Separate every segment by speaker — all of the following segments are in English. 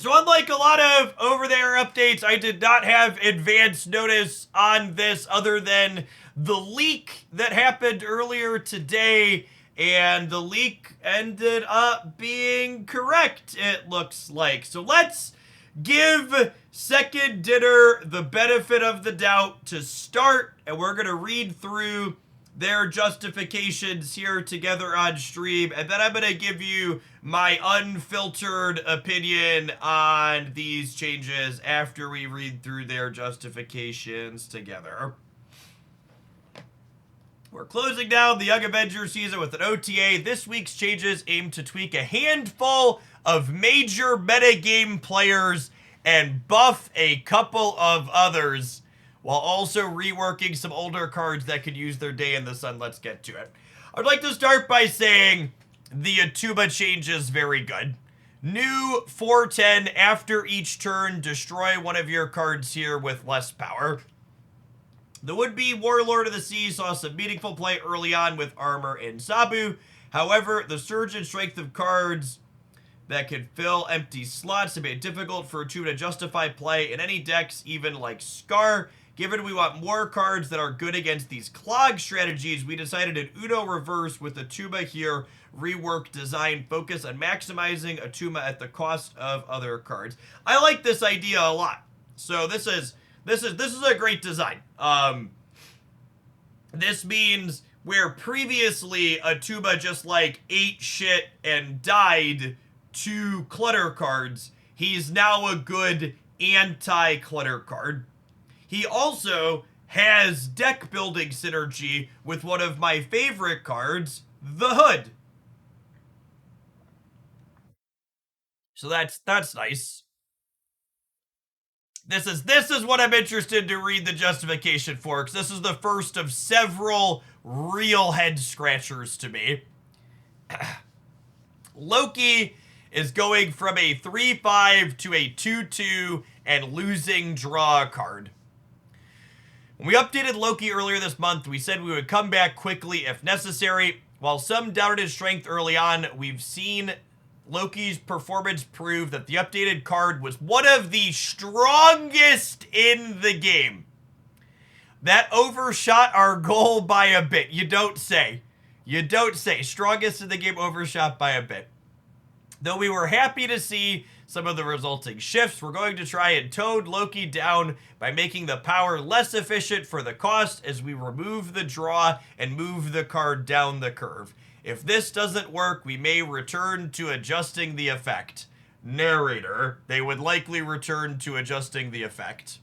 Speaker 1: So unlike a lot of over-the-air updates, I did not have advance notice on this other than the leak that happened earlier today, and the leak ended up being correct, it looks like. So let's give Second Dinner the benefit of the doubt to start, and we're going to read through their justifications here together on stream, and then I'm going to give you my unfiltered opinion on these changes after we read through their justifications together. We're closing down the Young Avengers season with an OTA. This week's changes aim to tweak a handful of major metagame players and buff a couple of others, while also reworking some older cards that could use their day in the sun. Let's get to it. I'd like to start by saying the Atuba change is very good. New 410 after each turn, destroy one of your cards here with less power. The would-be Warlord of the Sea saw some meaningful play early on with Armor and Sabu. However, the surge in strength of cards that could fill empty slots have made it difficult for Atuba to justify play in any decks, even like Scar. Given we want more cards that are good against these clog strategies, we decided an Uno reverse with Atuba here, rework design, focus on maximizing Atuba at the cost of other cards. I like this idea a lot. So this is a great design. This means where previously Atuba just like ate shit and died to clutter cards, he's now a good anti-clutter card. He also has deck building synergy with one of my favorite cards, the Hood. So that's nice. This is what I'm interested to read the justification for, because this is the first of several real head scratchers to me. Loki is going from a 3/5 to a 2/2 and losing draw a card. When we updated Loki earlier this month, we said we would come back quickly if necessary. While some doubted his strength early on, we've seen Loki's performance prove that the updated card was one of the strongest in the game. That overshot our goal by a bit. You don't say. You don't say. Strongest in the game overshot by a bit. Though we were happy to see some of the resulting shifts, we're going to try and tone Loki down by making the power less efficient for the cost as we remove the draw and move the card down the curve. If this doesn't work, we may return to adjusting the effect. Narrator, they would likely return to adjusting the effect.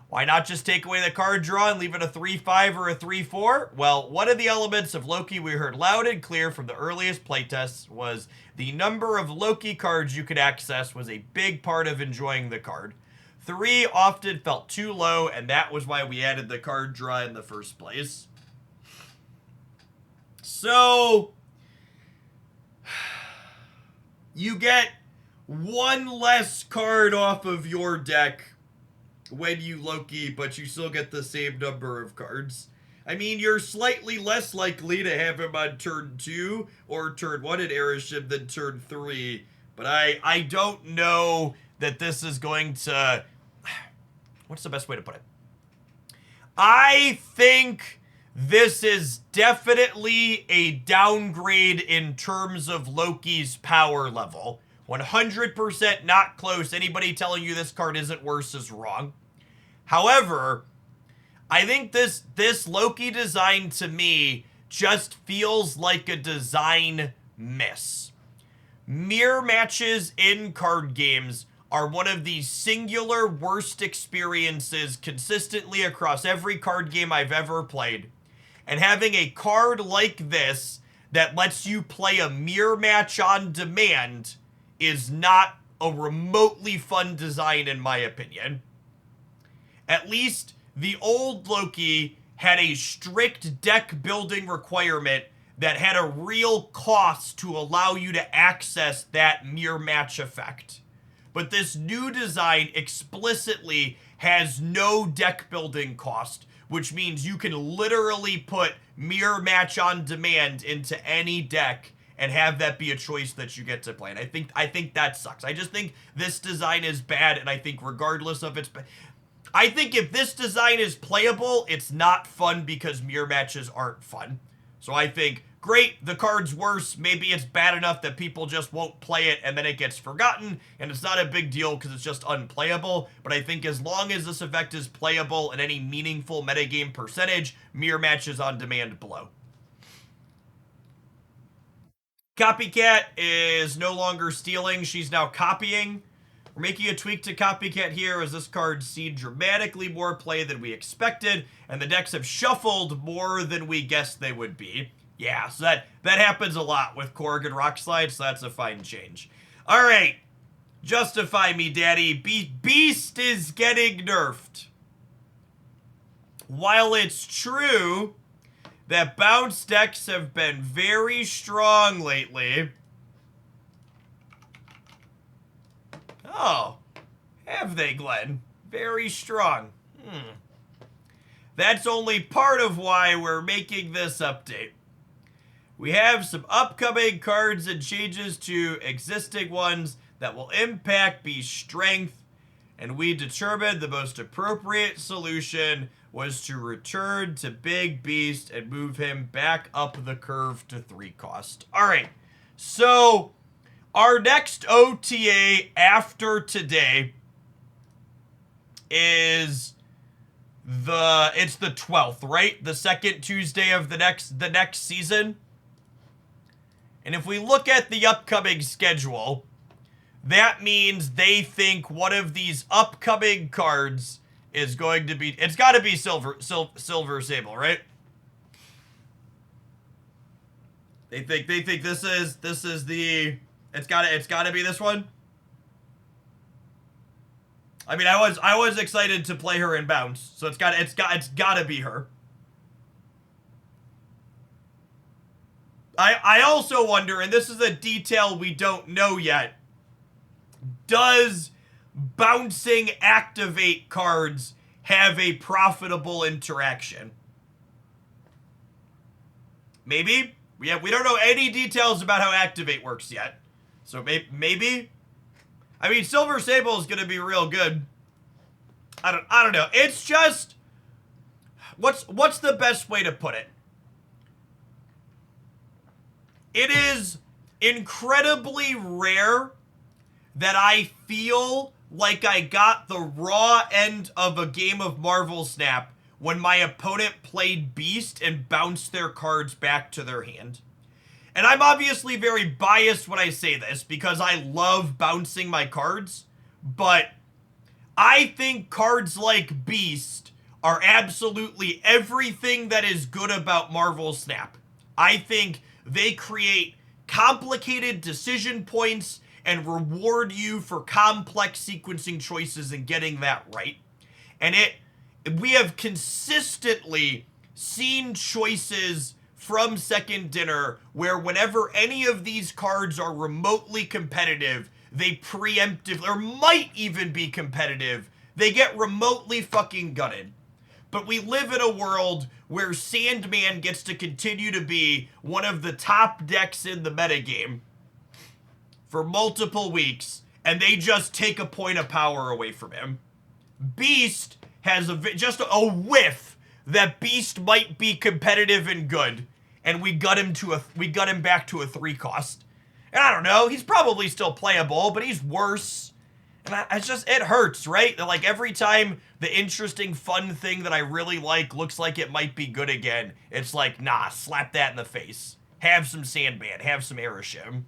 Speaker 1: Why not just take away the card draw and leave it a 3/5 or a 3/4? Well, one of the elements of Loki we heard loud and clear from the earliest playtests was the number of Loki cards you could access was a big part of enjoying the card. 3 often felt too low, and that was why we added the card draw in the first place. So, you get one less card off of your deck when you Loki, but you still get the same number of cards. I mean, you're slightly less likely to have him on turn 2 or turn 1 in Airship than turn 3, but I don't know that this is going to... What's the best way to put it? I think this is definitely a downgrade in terms of Loki's power level. 100% not close. Anybody telling you this card isn't worse is wrong. However, I think this Loki design to me just feels like a design miss. Mirror matches in card games are one of the singular worst experiences consistently across every card game I've ever played. And having a card like this that lets you play a mirror match on demand is not a remotely fun design in my opinion. At least the old Loki had a strict deck building requirement that had a real cost to allow you to access that mirror match effect. But this new design explicitly has no deck building cost, which means you can literally put mirror match on demand into any deck and have that be a choice that you get to play. And I think that sucks. I just think this design is bad, and I think regardless of its... I think if this design is playable, it's not fun because mirror matches aren't fun. So I think, great, the card's worse. Maybe it's bad enough that people just won't play it and then it gets forgotten, and it's not a big deal because it's just unplayable. But I think as long as this effect is playable in any meaningful metagame percentage, mirror matches on demand below. Copycat is no longer stealing. She's now copying. We're making a tweak to Copycat here as this card's seen dramatically more play than we expected, and the decks have shuffled more than we guessed they would be. Yeah, so that happens a lot with Korg and Rockslide, so that's a fine change. All right, justify me, daddy. Beast is getting nerfed. While it's true that bounce decks have been very strong lately... Oh, have they, Glenn? Very strong. That's only part of why we're making this update. We have some upcoming cards and changes to existing ones that will impact Beast's strength, and we determined the most appropriate solution was to return to Big Beast and move him back up the curve to 3 cost. All right, so our next OTA after today is it's the 12th, right? The second Tuesday of the next season. And if we look at the upcoming schedule, that means they think one of these upcoming cards is going to be, it's got to be Silver Sable, right? They think this is the, it's got to be this one. I mean, I was excited to play her in bounce, so it's got to be her. I also wonder, and this is a detail we don't know yet, does bouncing activate cards have a profitable interaction? Maybe. We don't know any details about how activate works yet. So maybe. I mean, Silver Sable is going to be real good. I don't know. It's just, what's the best way to put it? It is incredibly rare that I feel like I got the raw end of a game of Marvel Snap when my opponent played Beast and bounced their cards back to their hand. And I'm obviously very biased when I say this because I love bouncing my cards, but I think cards like Beast are absolutely everything that is good about Marvel Snap. I think they create complicated decision points and reward you for complex sequencing choices and getting that right. And we have consistently seen choices from Second Dinner where whenever any of these cards are remotely competitive, they preemptively, or might even be competitive, they get remotely fucking gutted. But we live in a world where Sandman gets to continue to be one of the top decks in the metagame for multiple weeks, and they just take a point of power away from him. Beast has just a whiff that Beast might be competitive and good, and we gut him back to a 3 cost. And I don't know, he's probably still playable, but he's worse. And it hurts, right? That like every time the interesting, fun thing that I really like looks like it might be good again, it's like, nah, slap that in the face. Have some Sandman, have some Aeroshim.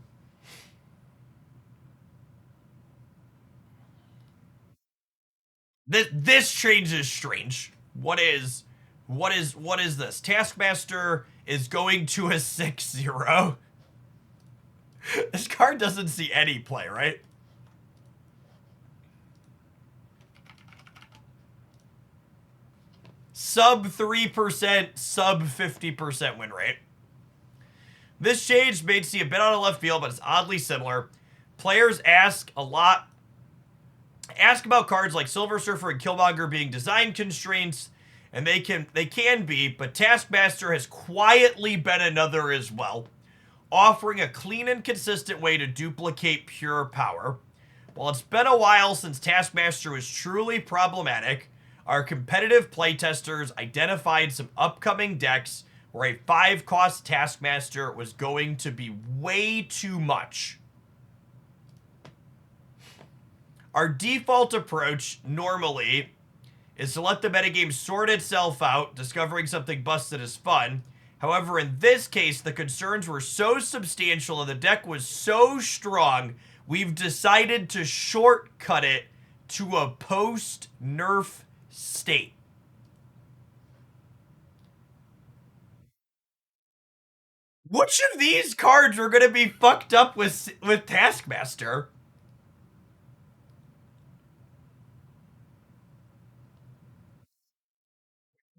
Speaker 1: This change is strange. What is this? Taskmaster is going to a 6/0. This card doesn't see any play, right? Sub 3%, sub 50% win rate. This change may seem a bit out of left field, but it's oddly similar. Players ask about cards like Silver Surfer and Killmonger being design constraints, and they can be, but Taskmaster has quietly been another as well. offering a clean and consistent way to duplicate pure power. While it's been a while since Taskmaster was truly problematic, our competitive playtesters identified some upcoming decks where a 5-cost Taskmaster was going to be way too much. Our default approach, normally, is to let the metagame sort itself out. Discovering something busted is fun. However, in this case, the concerns were so substantial and the deck was so strong, we've decided to shortcut it to a post-nerf state. Which of these cards are going to be fucked up with Taskmaster?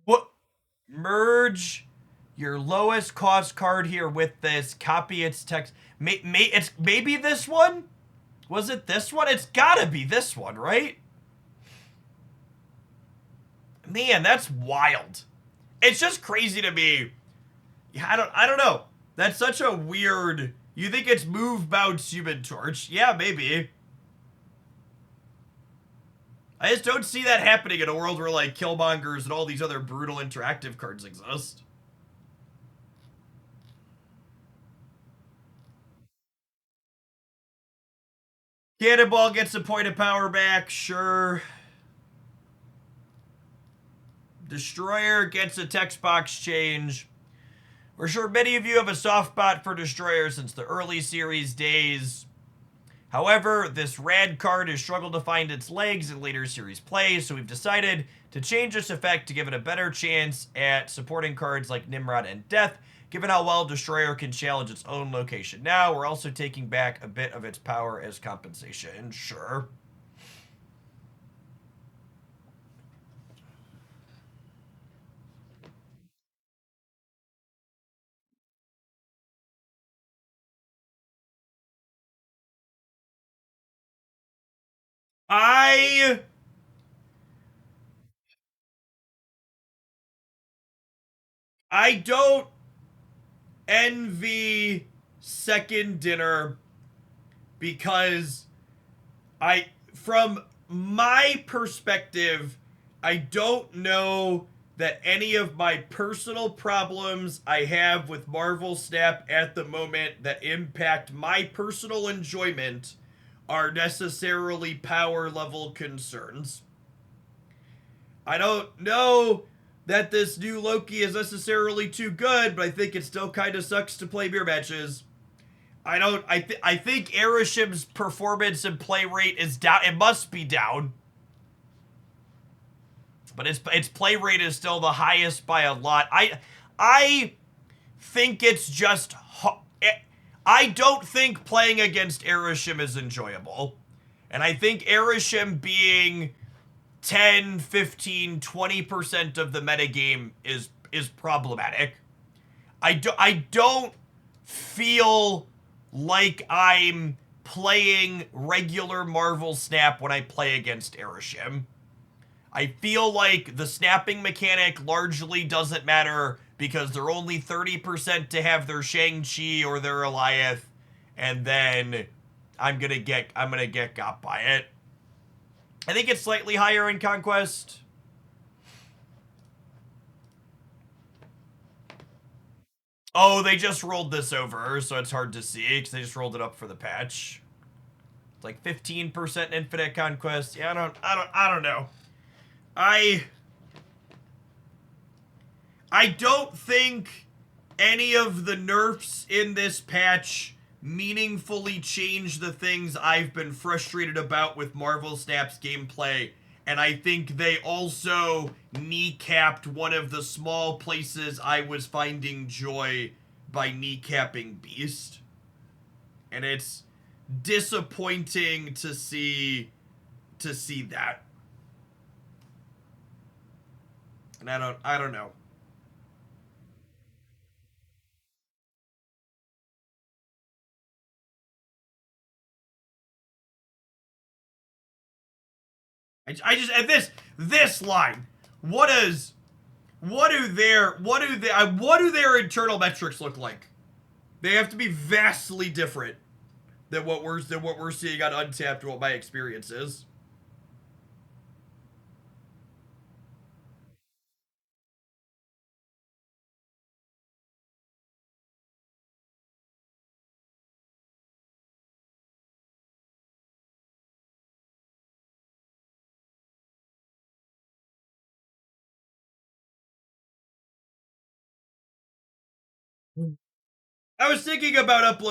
Speaker 1: What? Merge your lowest cost card here with this. Copy its text. It's maybe this one? Was it this one? It's gotta be this one, right? Man, that's wild. It's just crazy to me. Yeah, I don't know. That's such a weird. You think it's move, bounce, human torch? Yeah, maybe. I just don't see that happening in a world where like Killmongers and all these other brutal interactive cards exist. Cannonball gets a point of power back, sure. Destroyer gets a text box change. We're sure many of you have a soft spot for Destroyer since the early series days. However, this rad card has struggled to find its legs in later series play, so we've decided to change this effect to give it a better chance at supporting cards like Nimrod and Death, given how well Destroyer can challenge its own location. Now, we're also taking back a bit of its power as compensation, sure. I don't envy Second Dinner because from my perspective, I don't know that any of my personal problems I have with Marvel Snap at the moment that impact my personal enjoyment are necessarily power level concerns. I don't know that this new Loki is necessarily too good, but I think it still kind of sucks to play mirror matches. I think Erishim's performance and play rate is down. It must be down. But its play rate is still the highest by a lot. I think it's just I don't think playing against Erishim is enjoyable. And I think Erishim being 10, 15, 20% of the metagame is problematic. I don't feel like I'm playing regular Marvel Snap when I play against Erishim. I feel like the snapping mechanic largely doesn't matter because they're only 30% to have their Shang-Chi or their Eliath, and then I'm gonna get got by it. I think it's slightly higher in Conquest. Oh, they just rolled this over, so it's hard to see because they just rolled it up for the patch. It's like 15% Infinite Conquest. Yeah, I don't know. I don't think any of the nerfs in this patch meaningfully change the things I've been frustrated about with Marvel Snap's gameplay, and I think they also kneecapped one of the small places I was finding joy by kneecapping Beast. And it's disappointing to see that. And I don't know. I just at this line, what do their internal metrics look like? They have to be vastly different than what we're seeing on Untapped. What my experience is. I was thinking about uploading